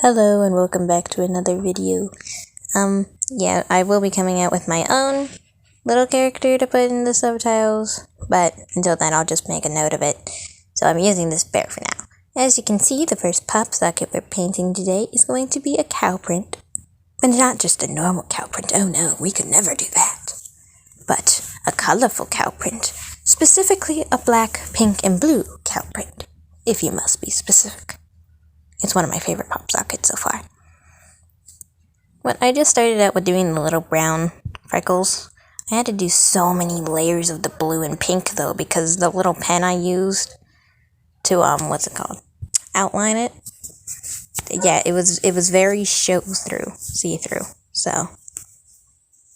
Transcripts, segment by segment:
Hello and welcome back to another video. Yeah, I will be coming out with my own little character to put in the subtitles, but until then I'll just make a note of it. So I'm using this bear for now. As you can see, the first pop socket we're painting today is going to be a cow print. But not just a normal cow print, oh no, we could never do that. But a colorful cow print, specifically a black, pink, and blue cow print, if you must be specific. It's one of my favorite pop sockets so far. When I just started out with doing the little brown freckles, I had to do so many layers of the blue and pink though, because the little pen I used to outline it. Yeah, it was very see-through. So,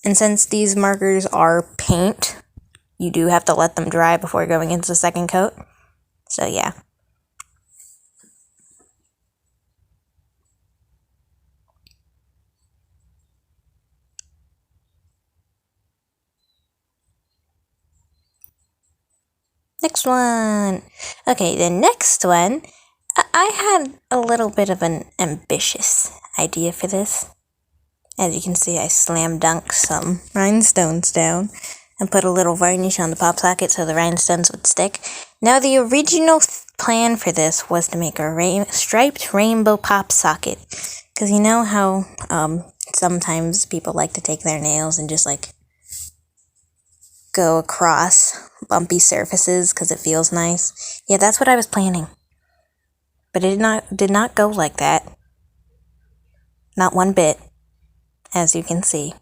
and since these markers are paint, you do have to let them dry before going into the second coat. So yeah. Next one. Okay, the next one, I had a little bit of an ambitious idea for this. As you can see, I slam dunked some rhinestones down and put a little varnish on the pop socket so the rhinestones would stick. Now, the original plan for this was to make a striped rainbow pop socket. Because you know how sometimes people like to take their nails and just go across bumpy surfaces because it feels nice. Yeah, that's what I was planning. But it did not go like that. Not one bit, as you can see.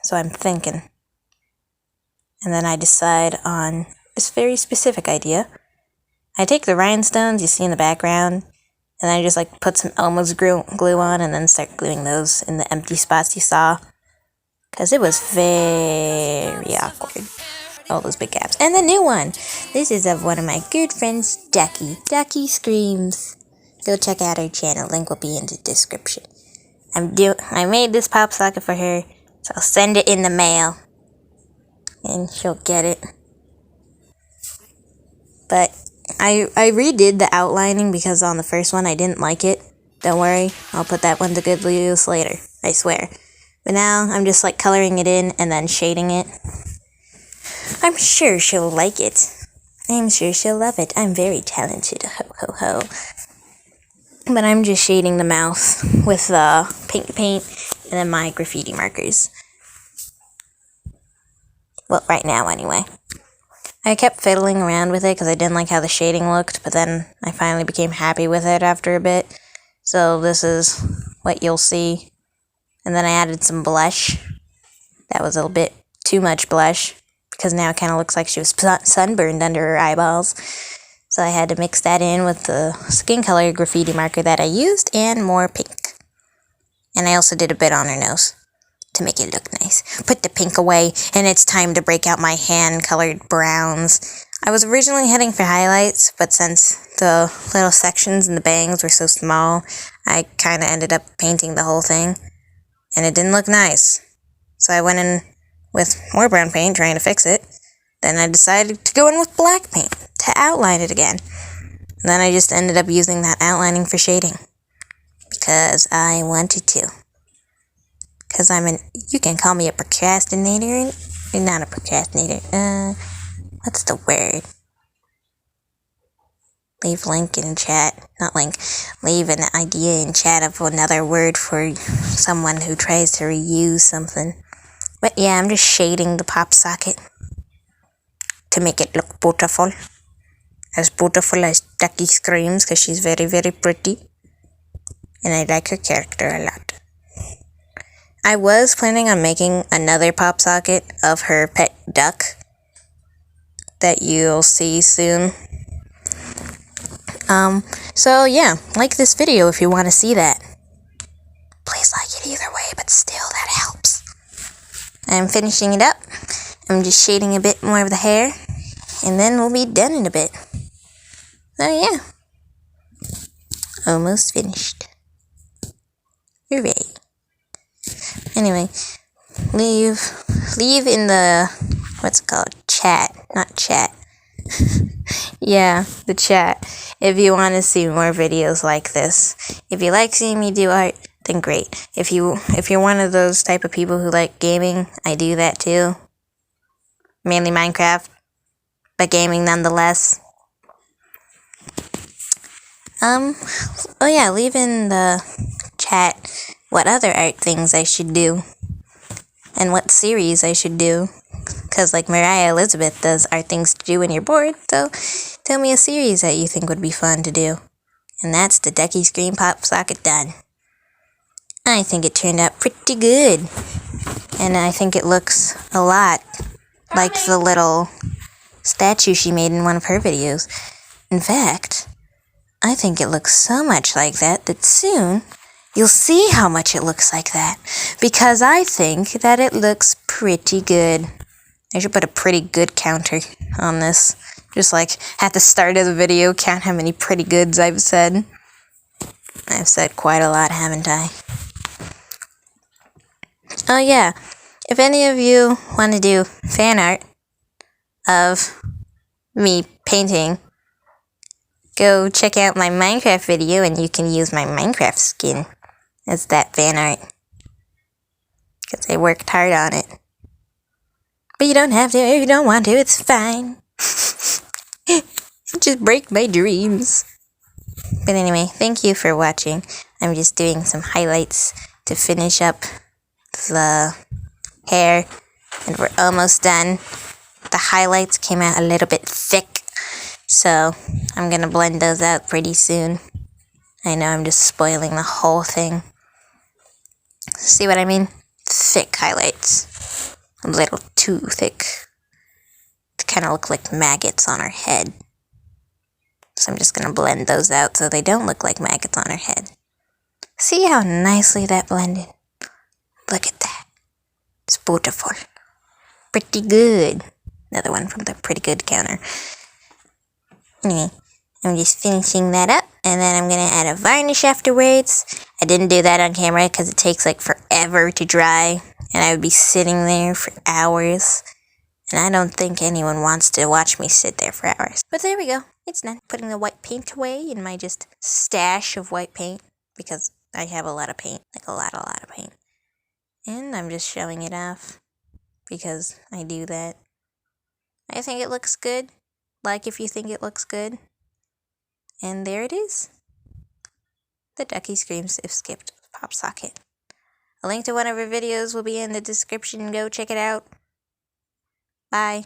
So I'm thinking. And then I decide on this very specific idea. I take the rhinestones you see in the background, and I just put some Elmo's glue on and then start gluing those in the empty spots you saw. Because it was very awkward. All those big gaps. And the new one! This is of one of my good friends, DuckyScreams. Go check out her channel. Link will be in the description. I made this pop socket for her, so I'll send it in the mail. And she'll get it. But I redid the outlining because on the first one I didn't like it. Don't worry, I'll put that one to good use later. I swear. But now, I'm just coloring it in and then shading it. I'm sure she'll like it. I'm sure she'll love it. I'm very talented, ho ho ho. But I'm just shading the mouth with the pink paint and then my graffiti markers. Well, right now anyway. I kept fiddling around with it because I didn't like how the shading looked, but then I finally became happy with it after a bit. So this is what you'll see. And then I added some blush. That was a little bit too much blush, because now it kind of looks like she was sunburned under her eyeballs. So I had to mix that in with the skin color graffiti marker that I used, and more pink. And I also did a bit on her nose, to make it look nice. Put the pink away, and it's time to break out my hand-colored browns. I was originally heading for highlights, but since the little sections and the bangs were so small, I kind of ended up painting the whole thing. And it didn't look nice. So I went in with more brown paint trying to fix it. Then I decided to go in with black paint to outline it again. And then I just ended up using that outlining for shading. Because I wanted to. Because you can call me a procrastinator. Not a procrastinator. What's the word? Leave link in chat. Not link. Leave an idea in chat of another word for someone who tries to reuse something. But yeah, I'm just shading the pop socket to make it look beautiful. As beautiful as DuckyScreams, because she's very, very pretty. And I like her character a lot. I was planning on making another pop socket of her pet duck that you'll see soon. So yeah, like this video if you want to see that. Please like it either way, but still, that helps. I'm finishing it up. I'm just shading a bit more of the hair, and then we'll be done in a bit. Oh yeah. Almost finished. Hooray. Anyway, leave in the, chat, not chat. Yeah, the chat. if you want to see more videos like this. If you like seeing me do art, then great. If you're one of those type of people who like gaming, I do that too. Mainly Minecraft, but gaming nonetheless. Oh yeah, leave in the chat what other art things I should do. And what series I should do. Because like Mariah Elizabeth does art things to do when you're bored, so tell me a series that you think would be fun to do. And that's the DuckyScream Pop Socket done. I think it turned out pretty good. And I think it looks a lot like the little statue she made in one of her videos. In fact, I think it looks so much like that soon you'll see how much it looks like that. Because I think that it looks pretty good. I should put a pretty good counter on this. Just like at the start of the video, count how many pretty goods I've said. I've said quite a lot, haven't I? Oh yeah, if any of you want to do fan art of me painting, go check out my Minecraft video and you can use my Minecraft skin as that fan art. Because I worked hard on it. But you don't have to if you don't want to, it's fine. Just break my dreams. But anyway, thank you for watching. I'm just doing some highlights to finish up the hair. And we're almost done. The highlights came out a little bit thick. So I'm going to blend those out pretty soon. I know I'm just spoiling the whole thing. See what I mean? Thick highlights. A little too thick. To kind of look like maggots on her head. So I'm just going to blend those out so they don't look like maggots on her head. See how nicely that blended? Look at that. It's beautiful. Pretty good. Another one from the pretty good counter. Anyway, I'm just finishing that up. And then I'm going to add a varnish afterwards. I didn't do that on camera because it takes like forever to dry. And I would be sitting there for hours. And I don't think anyone wants to watch me sit there for hours. But there we go. It's done. Putting the white paint away in my just stash of white paint. Because I have a lot of paint. Like a lot of paint. And I'm just showing it off. Because I do that. I think it looks good. Like if you think it looks good. And there it is. The DuckyScreams If Skipped Pop Socket. A link to one of her videos will be in the description. Go check it out. Bye.